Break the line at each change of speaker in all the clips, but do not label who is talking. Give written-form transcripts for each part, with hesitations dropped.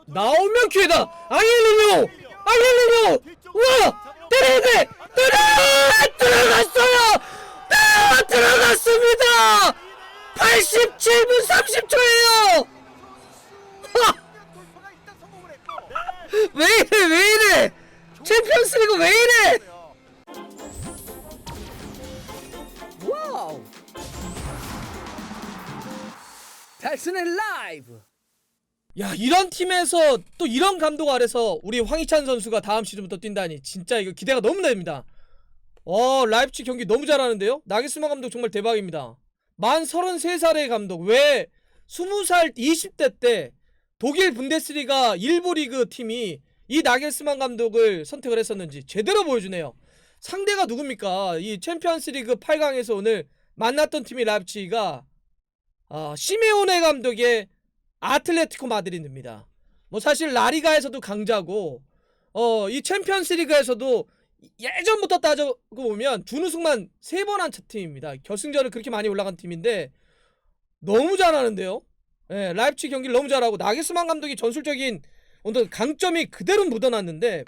나오면 기회다. 앙헬리뇨 와 때려야 돼. 들어갔습니다. 87분 30초예요. 왜 이래 챔피언스리그 왜 이래. 와우 달슨의 라이브. 야, 이런 팀에서 또 이런 감독 아래서 우리 황희찬 선수가 다음 시즌부터 뛴다니 진짜 이거 기대가 너무 됩니다. 라이프치 경기 너무 잘하는데요. 나겔스만 감독 정말 대박입니다. 만 33살의 감독. 왜 20살 20대 때 독일 분데스리가 1부 리그 팀이 이 나겔스만 감독을 선택을 했었는지 제대로 보여주네요. 상대가 누굽니까? 이 챔피언스리그 8강에서 오늘 만났던 팀이 라이프치히가 시메오네 감독의 아틀레티코 마드리드입니다. 뭐 사실 라리가에서도 강자고 이 챔피언스리그에서도 예전부터 따져고 보면 준우승만 3번 한 팀입니다. 결승전을 그렇게 많이 올라간 팀인데 너무 잘하는데요. 예, 라이프치히 경기를 너무 잘하고 나겔스만 감독이 전술적인 어떤 강점이 그대로 묻어났는데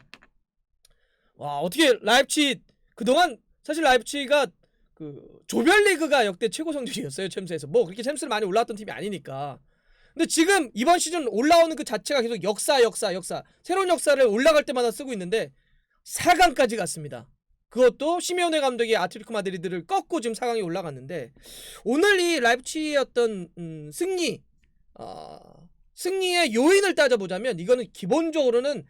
와, 어떻게 라이프치히 그동안 사실 라이프치히가 그 조별리그가 역대 최고 성적이었어요. 챔스에서 뭐 그렇게 챔스를 많이 올라왔던 팀이 아니니까. 근데 지금 이번 시즌 올라오는 그 자체가 계속 역사 새로운 역사를 올라갈 때마다 쓰고 있는데 4강까지 갔습니다. 그것도 시메오네 감독이 아틀레티코 마드리드를 꺾고 지금 4강에 올라갔는데 오늘 이 라이프치히의 어떤 승리의 요인을 따져보자면 이거는 기본적으로는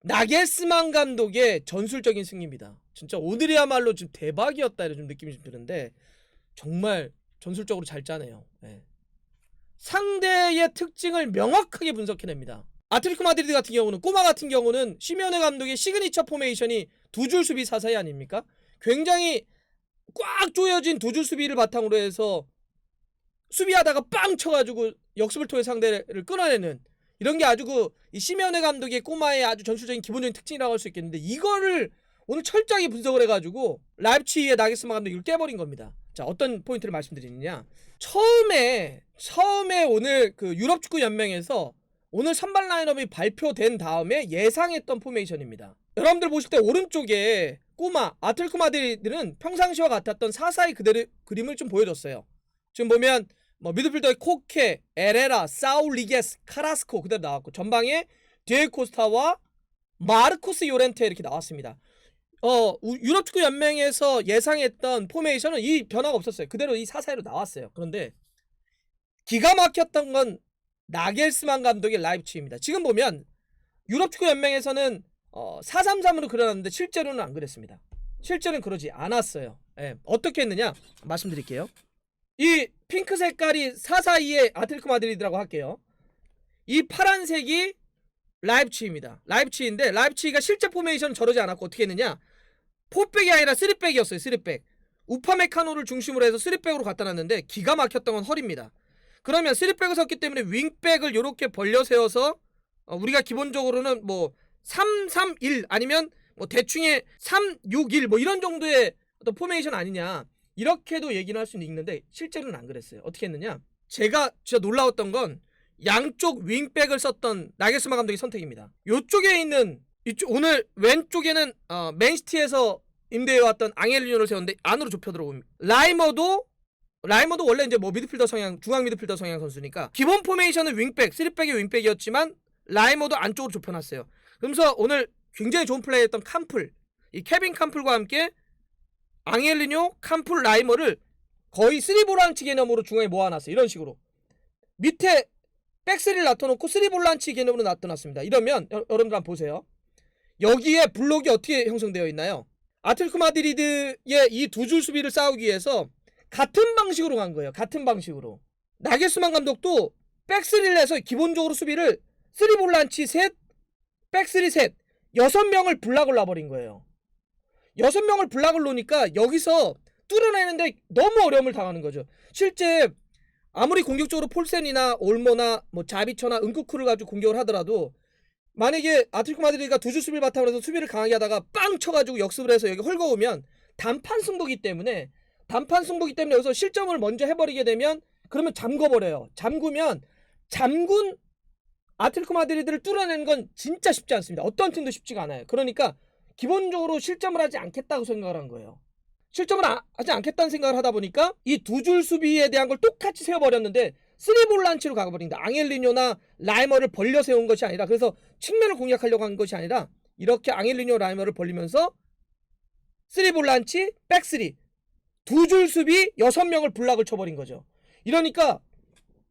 나겔스만 감독의 전술적인 승리입니다. 진짜 오늘이야말로 좀 대박이었다 이런 좀 느낌이 좀 드는데 정말 전술적으로 잘 짜네요. 네. 상대의 특징을 명확하게 분석해냅니다. 아틀레티코 마드리드 같은 경우는 꼬마 같은 경우는 시메오네 감독의 시그니처 포메이션이 두 줄 수비 사사이 아닙니까? 굉장히 꽉 조여진 두 줄 수비를 바탕으로 해서 수비하다가 빵 쳐가지고 역습을 통해 상대를 끌어내는 이런 게 아주 이 시메오네 감독의 꼬마의 아주 전술적인 기본적인 특징이라고 할 수 있겠는데 이거를 오늘 철저하게 분석을 해가지고 라이프치히의 나겔스만 감독이 이걸 깨버린 겁니다. 자, 어떤 포인트를 말씀드리느냐, 처음에 오늘 그 유럽 축구 연맹에서 오늘 선발 라인업이 발표된 다음에 예상했던 포메이션입니다. 여러분들 보실 때 오른쪽에 꼬마 아틀레티코 마드리드는 평상시와 같았던 4-4-2 그대로 그림을 좀 보여줬어요. 지금 보면 뭐 미드필더의 코케, 에레라, 사울리게스, 카라스코 그대로 나왔고 전방에 디에고 코스타와 마르코스 요렌테 이렇게 나왔습니다. 유럽 축구 연맹에서 예상했던 포메이션은 이 변화가 없었어요. 그대로 이 4-4-2로 나왔어요. 그런데 기가 막혔던 건 나겔스만 감독의 라이프치히입니다. 지금 보면 유럽 축구 연맹에서는 4-3-3으로 그려놨는데 실제로는 안 그랬습니다. 실제로는 그러지 않았어요. 예, 어떻게 했느냐 말씀드릴게요. 이 핑크 색깔이 4-4-2의 아틀레티코 마드리드라고 할게요. 이 파란색이 라이프치히입니다. 라이프치히인데 라이프치히가 실제 포메이션은 저러지 않았고 어떻게 했느냐, 4백이 아니라 3백이었어요. 3백. 우파메카노를 중심으로 해서 3백으로 갖다 놨는데 기가 막혔던 건 허리입니다. 그러면 3백을 섰기 때문에 윙백을 요렇게 벌려 세워서 우리가 기본적으로는 뭐 3-3-1 아니면 뭐 대충의 3-6-1 뭐 이런 정도의 어떤 포메이션 아니냐 이렇게도 얘기를 할 수는 있는데 실제로는 안 그랬어요. 어떻게 했느냐, 제가 진짜 놀라웠던 건 양쪽 윙백을 썼던 나겔스만 감독의 선택입니다. 요쪽에 있는 오늘 왼쪽에는 맨시티에서 임대해왔던 앙헬리뇨를 세웠는데 안으로 좁혀 들어옵니다. 라이머도 원래 이제 뭐 미드필더 성향, 중앙 미드필더 성향 선수니까 기본 포메이션은 윙백, 3백의 윙백이었지만 라이머도 안쪽으로 좁혀놨어요. 그러면서 오늘 굉장히 좋은 플레이했던 캄플, 이 케빈 캄플과 함께 앙헬리뇨, 캄플, 라이머를 거의 3볼란치 개념으로 중앙에 모아놨어요. 이런 식으로 밑에 백스리를 놔둬놓고 3볼란치 개념으로 놔둬놨습니다. 이러면 여러분들 한번 보세요. 여기에 블록이 어떻게 형성되어 있나요? 아틀레티코 마드리드의 이 두 줄 수비를 싸우기 위해서 같은 방식으로 간 거예요. 같은 방식으로. 나겔스만 감독도 백스리를 해서 기본적으로 수비를 3볼란치 셋, 백스리 셋, 6명을 블락을 놔버린 거예요. 6명을 블락을 놓으니까 여기서 뚫어내는데 너무 어려움을 당하는 거죠. 실제 아무리 공격적으로 폴센이나 올모나 뭐 자비처나 은쿠쿠를 가지고 공격을 하더라도 만약에 아틀레티코 마드리드가 두 줄 수비를 바탕으로 해서 수비를 강하게 하다가 빵 쳐가지고 역습을 해서 여기 헐거우면 단판 승부기 때문에 여기서 실점을 먼저 해버리게 되면 그러면 잠궈버려요. 잠그면 잠군 아틀레티코 마드리드를 뚫어내는 건 진짜 쉽지 않습니다. 어떤 팀도 쉽지가 않아요. 그러니까 기본적으로 실점을 하지 않겠다고 생각을 한 거예요. 실점을 하지 않겠다는 생각을 하다 보니까 이 두 줄 수비에 대한 걸 똑같이 세워버렸는데 3볼란치로 가버린다. 앙헬리뇨나 라이머를 벌려 세운 것이 아니라, 그래서 측면을 공략하려고 한 것이 아니라 이렇게 앙헬리뇨 라이머를 벌리면서 3볼란치 백스리 두 줄 수비 6명을 블락을 쳐버린 거죠. 이러니까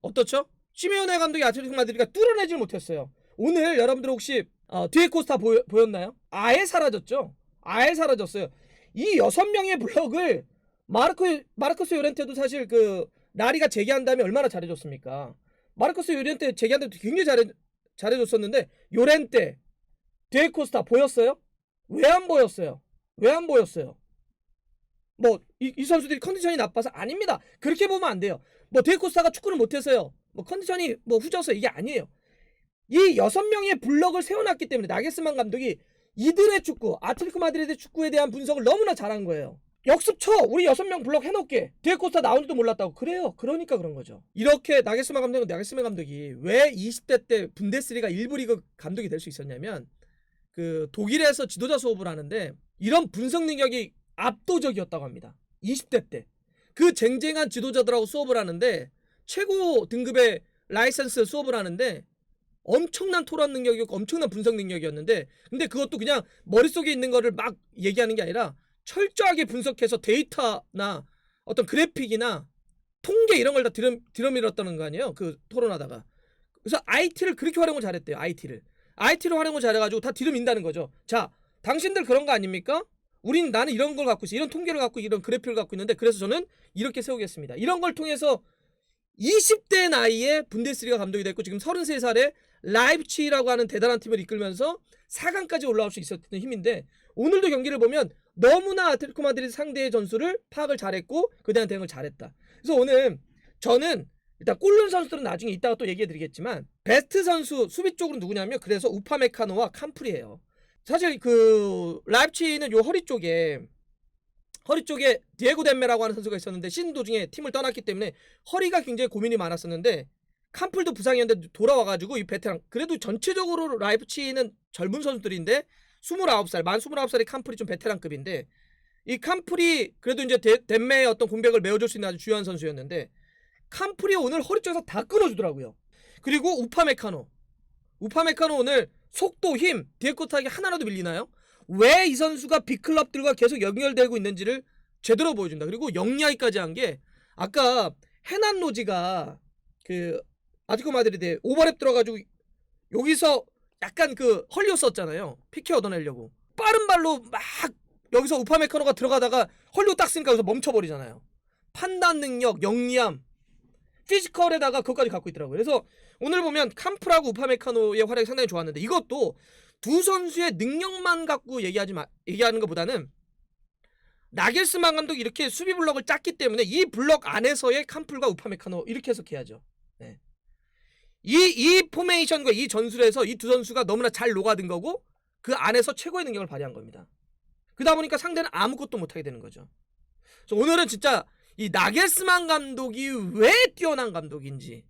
어떻죠? 시메오네 감독이 아틀레티코 마드리드가 뚫어내질 못했어요. 오늘 여러분들 혹시 디에코스타 보였나요? 아예 사라졌죠. 아예 사라졌어요. 이 6명의 블럭을 마르코스 요렌테도 사실 그 나리가 재개한 다음에 얼마나 잘해줬습니까? 마르코스 요렌테 재개한 다음에 굉장히 잘해줬었는데 요렌테, 디에코스타 보였어요? 왜 안 보였어요? 왜 안 보였어요? 뭐 이 선수들이 컨디션이 나빠서 아닙니다. 그렇게 보면 안 돼요. 뭐 디에코스타가 축구를 못해서요, 뭐 컨디션이 뭐 후져서 이게 아니에요. 이 6명의 블럭을 세워놨기 때문에 나겔스만 감독이 이들의 축구, 아틀레티코 마드리드 축구에 대한 분석을 너무나 잘한 거예요. 역습 쳐! 우리 6명 블럭 해놓게! 디에코스타 나온지도 몰랐다고. 그래요. 그러니까 그런 거죠. 이렇게 나겔스만 감독이 왜 20대 때 분데스리가 1부 리그 감독이 될 수 있었냐면, 그 독일에서 지도자 수업을 하는데 이런 분석 능력이 압도적이었다고 합니다. 20대 때. 그 쟁쟁한 지도자들하고 수업을 하는데, 최고 등급의 라이센스 수업을 하는데 엄청난 토론 능력이었고 엄청난 분석 능력이었는데, 근데 그것도 그냥 머릿속에 있는 거를 막 얘기하는 게 아니라 철저하게 분석해서 데이터나 어떤 그래픽이나 통계 이런 걸 다 들여밀었다는 거 아니에요, 그 토론하다가. 그래서 IT를 그렇게 활용을 잘했대요. IT를 활용을 잘해가지고 다 들여민다는 거죠. 자, 당신들 그런 거 아닙니까? 나는 이런 걸 갖고 있어, 이런 통계를 갖고 이런 그래픽을 갖고 있는데, 그래서 저는 이렇게 세우겠습니다. 이런 걸 통해서 20대 나이에 분데스리가 감독이 됐고 지금 33살에 라이프치히라고 하는 대단한 팀을 이끌면서 4강까지 올라올 수 있었던 힘인데, 오늘도 경기를 보면 너무나 아틀레티코 마드리드 상대의 전술을 파악을 잘했고 그에 대한 대응을 잘했다. 그래서 오늘 저는 일단 골른 선수들은 나중에 이따가 또 얘기해 드리겠지만, 베스트 선수 수비 쪽으로 누구냐면, 그래서 우파메카노와 캄프리예요. 사실 그 라이프치히는 요 허리 쪽에 디에고 덴메라고 하는 선수가 있었는데 시즌 도중에 팀을 떠났기 때문에 허리가 굉장히 고민이 많았었는데, 캄플도 부상이었는데 돌아와가지고 이 베테랑, 그래도 전체적으로 라이프치히는 젊은 선수들인데 29살, 만 29살의 캄플이 좀 베테랑급인데, 이 캄플이 그래도 이제 덴메의 어떤 공백을 메워줄 수 있는 아주 중요한 선수였는데, 캄플이 오늘 허리 쪽에서 다 끊어주더라고요. 그리고 우파메카노 오늘 속도, 힘, 디에코타에게 하나라도 밀리나요? 왜 이 선수가 빅클럽들과 계속 연결되고 있는지를 제대로 보여준다. 그리고 영리하기까지 한 게, 아까 헤난 로지가 그 아틀레티코 마드리드에 오버랩 들어가지고 여기서 약간 그 헐리웠었잖아요. 피케 얻어내려고 빠른 발로 막 여기서 우파메카노가 들어가다가 헐리우 딱 쓰니까 여기서 멈춰버리잖아요. 판단 능력, 영리함, 피지컬에다가 그것까지 갖고 있더라고요. 그래서 오늘 보면 캄프라고 우파메카노의 활약이 상당히 좋았는데, 이것도 두 선수의 능력만 갖고 얘기하는 것보다는 나겔스만 감독이 이렇게 수비 블럭을 짰기 때문에 이 블럭 안에서의 캄플과 우파메카노 이렇게 해석해야죠. 네. 이 포메이션과 이 전술에서 이 두 선수가 너무나 잘 녹아든 거고 그 안에서 최고의 능력을 발휘한 겁니다. 그러다 보니까 상대는 아무것도 못하게 되는 거죠. 그래서 오늘은 진짜 이 나겔스만 감독이 왜 뛰어난 감독인지,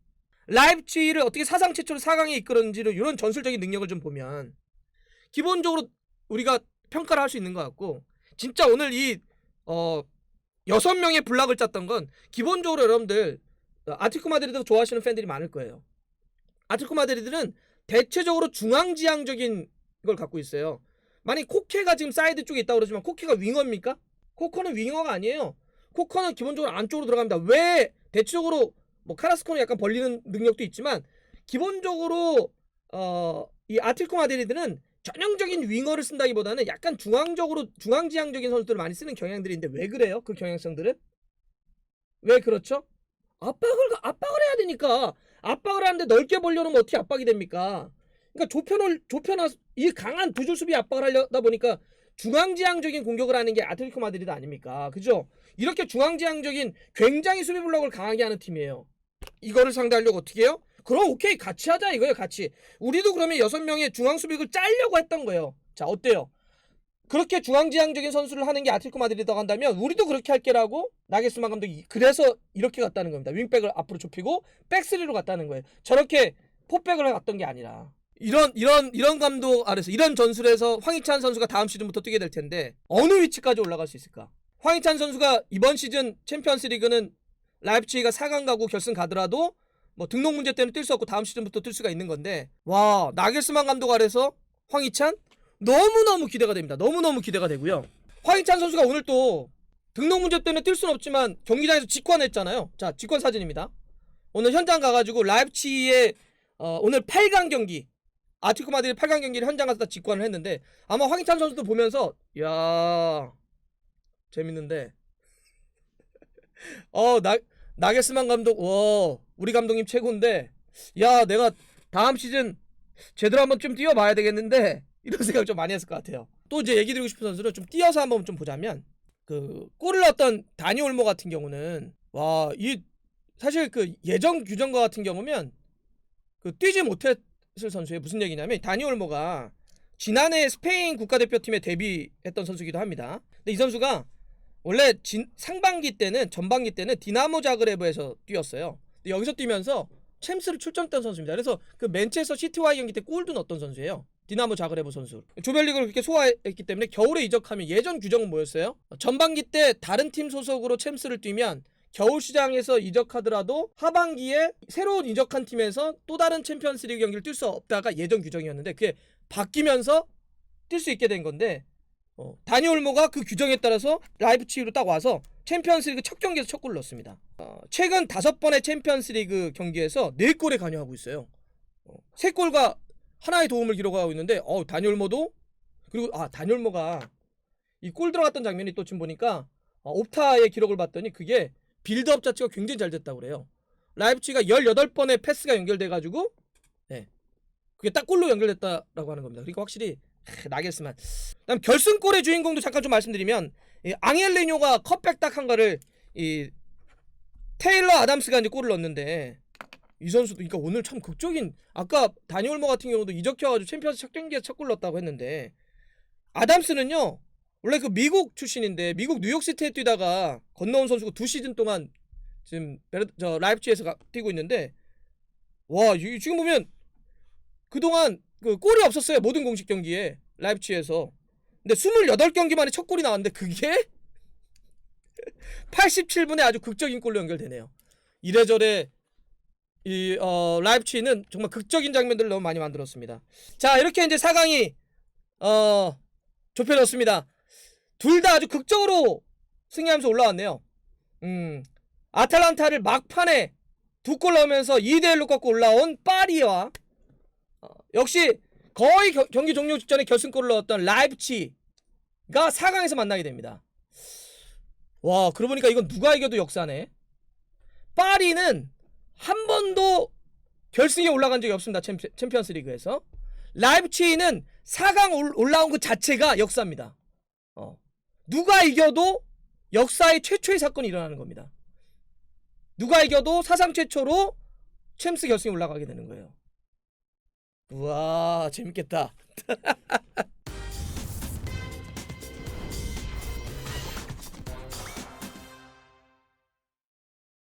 라이프치히를 어떻게 사상 최초로 4강에 이끌었는지를, 이런 전술적인 능력을 좀 보면 기본적으로 우리가 평가를 할 수 있는 것 같고, 진짜 오늘 이 6명의 블락을 짰던 건 기본적으로 여러분들 아틀레티코 마드리드 좋아하시는 팬들이 많을 거예요. 아틀레티코 마드리드는 대체적으로 중앙지향적인 걸 갖고 있어요. 만약 코케가 지금 사이드 쪽에 있다고 그러지만 코케가 윙어입니까? 코커는 윙어가 아니에요. 코커는 기본적으로 안쪽으로 들어갑니다. 왜? 대체적으로 뭐 카라스코는 약간 벌리는 능력도 있지만 기본적으로 이 아틀레티코 마드리드는 전형적인 윙어를 쓴다기보다는 약간 중앙지향적인 선수들을 많이 쓰는 경향들이 있는데, 왜 그래요? 그 경향성들은 왜 그렇죠? 압박을 해야 되니까. 압박을 하는데 넓게 벌려놓으면 어떻게 압박이 됩니까? 그러니까 좁혀놔서 이 강한 두 줄 수비 압박을 하려다 보니까 중앙지향적인 공격을 하는 게 아틀레티코 마드리드 아닙니까? 그죠? 이렇게 중앙지향적인 굉장히 수비 블록을 강하게 하는 팀이에요. 이거를 상대하려고 어떻게 해요? 그럼 오케이, 같이 하자 이거예요. 같이. 우리도 그러면 6명의 중앙 수비를 짜려고 했던 거예요. 자, 어때요? 그렇게 중앙지향적인 선수를 하는 게 아틀레티코 마드리드라고 한다면 우리도 그렇게 할게라고 나겔스만 감독이 그래서 이렇게 갔다는 겁니다. 윙백을 앞으로 좁히고 백스리로 갔다는 거예요. 저렇게 포백을 해왔던 게 아니라 이런 감독 아래서 이런 전술에서 황희찬 선수가 다음 시즌부터 뛰게 될 텐데 어느 위치까지 올라갈 수 있을까? 황희찬 선수가 이번 시즌 챔피언스 리그는 라이프치히가 4강 가고 결승 가더라도 뭐 등록 문제 때문에 뛸 수 없고 다음 시즌부터 뛸 수가 있는 건데, 와, 나겔스만 감독 아래서 황희찬 너무너무 기대가 됩니다. 너무너무 기대가 되고요. 황희찬 선수가 오늘 또 등록 문제 때문에 뛸 수는 없지만 경기장에서 직관했잖아요. 자, 직관 사진입니다. 오늘 현장 가가지고 라이프치히의 오늘 8강 경기, 아틀레티코 마드리드 8강 경기를 현장 가서 다 직관을 했는데 아마 황희찬 선수도 보면서 야, 재밌는데 나겔스만 감독, 와, 우리 감독님 최고인데, 야, 내가 다음 시즌 제대로 한번 좀 뛰어봐야 되겠는데, 이런 생각 좀 많이 했을 것 같아요. 또 이제 얘기 드리고 싶은 선수는 좀 뛰어서 한번 좀 보자면, 그 골을 넣었던 다니 올모 같은 경우는, 와, 이 사실 그 예정 규정과 같은 경우면 그 뛰지 못했을 선수예요. 무슨 얘기냐면 다니 올모가 지난해 스페인 국가대표팀에 데뷔했던 선수이기도 합니다. 근데 이 선수가 원래 상반기 때는, 전반기 때는 디나모 자그레브에서 뛰었어요. 근데 여기서 뛰면서 챔스를 출전했던 선수입니다. 그래서 그 맨체스터 시티와의 경기 때 골도 넣었던 선수예요. 디나모 자그레브 선수. 조별리그를 그렇게 소화했기 때문에 겨울에 이적하면, 예전 규정은 뭐였어요? 전반기 때 다른 팀 소속으로 챔스를 뛰면 겨울 시장에서 이적하더라도 하반기에 새로운 이적한 팀에서 또 다른 챔피언스리그 경기를 뛸 수 없다가 예전 규정이었는데, 그게 바뀌면서 뛸 수 있게 된 건데, 다니 올모가 그 규정에 따라서 라이프치히로 딱 와서 챔피언스리그 첫 경기에서 첫 골을 넣었습니다. 최근 5번의 챔피언스리그 경기에서 4골에 관여하고 있어요. 3골과 하나의 도움을 기록하고 있는데, 다니 올모도, 그리고 다니 올모가 이 골 들어갔던 장면이 또 지금 보니까 옵타의 기록을 봤더니 그게 빌드업 자체가 굉장히 잘 됐다고 그래요. 라이프치히가 18번의 패스가 연결돼가지고, 네, 그게 딱 골로 연결됐다라고 하는 겁니다. 그러니까 확실히 나겔스만. 그다음 결승골의 주인공도 잠깐 좀 말씀드리면, 앙헬레뇨가 컵백 딱 한 거를 이 테일러 아담스가 이제 골을 넣었는데, 이 선수도 그러니까 오늘 참 극적인, 아까 다니 올모 같은 경우도 이적해가지고 챔피언스 첫 경기에서 첫 골 넣었다고 했는데, 아담스는요 원래 그 미국 출신인데 미국 뉴욕시티에 뛰다가 건너온 선수고 2시즌 동안 지금 라이프치히에서 뛰고 있는데, 와, 지금 보면 그동안 그 골이 없었어요. 모든 공식 경기에 라이프치히에서. 근데 28경기 만에 첫 골이 나왔는데 그게 87분에 아주 극적인 골로 연결되네요. 이래저래 이 라이프치히는 정말 극적인 장면들을 너무 많이 만들었습니다. 자, 이렇게 이제 4강이 좁혀졌습니다. 둘 다 아주 극적으로 승리하면서 올라왔네요. 아탈란타를 막판에 2골 넣으면서 2대1로 꺾고 올라온 파리와 역시 거의 경기 종료 직전에 결승골을 넣었던 라이프치히가 4강에서 만나게 됩니다. 와, 그러고 보니까 이건 누가 이겨도 역사네. 파리는 한 번도 결승에 올라간 적이 없습니다. 챔피언스 리그에서. 라이프치히는 4강 올라온 그 자체가 역사입니다. 누가 이겨도 역사의 최초의 사건이 일어나는 겁니다. 누가 이겨도 사상 최초로 챔스 결승에 올라가게 되는 거예요. 우와, 재밌겠다.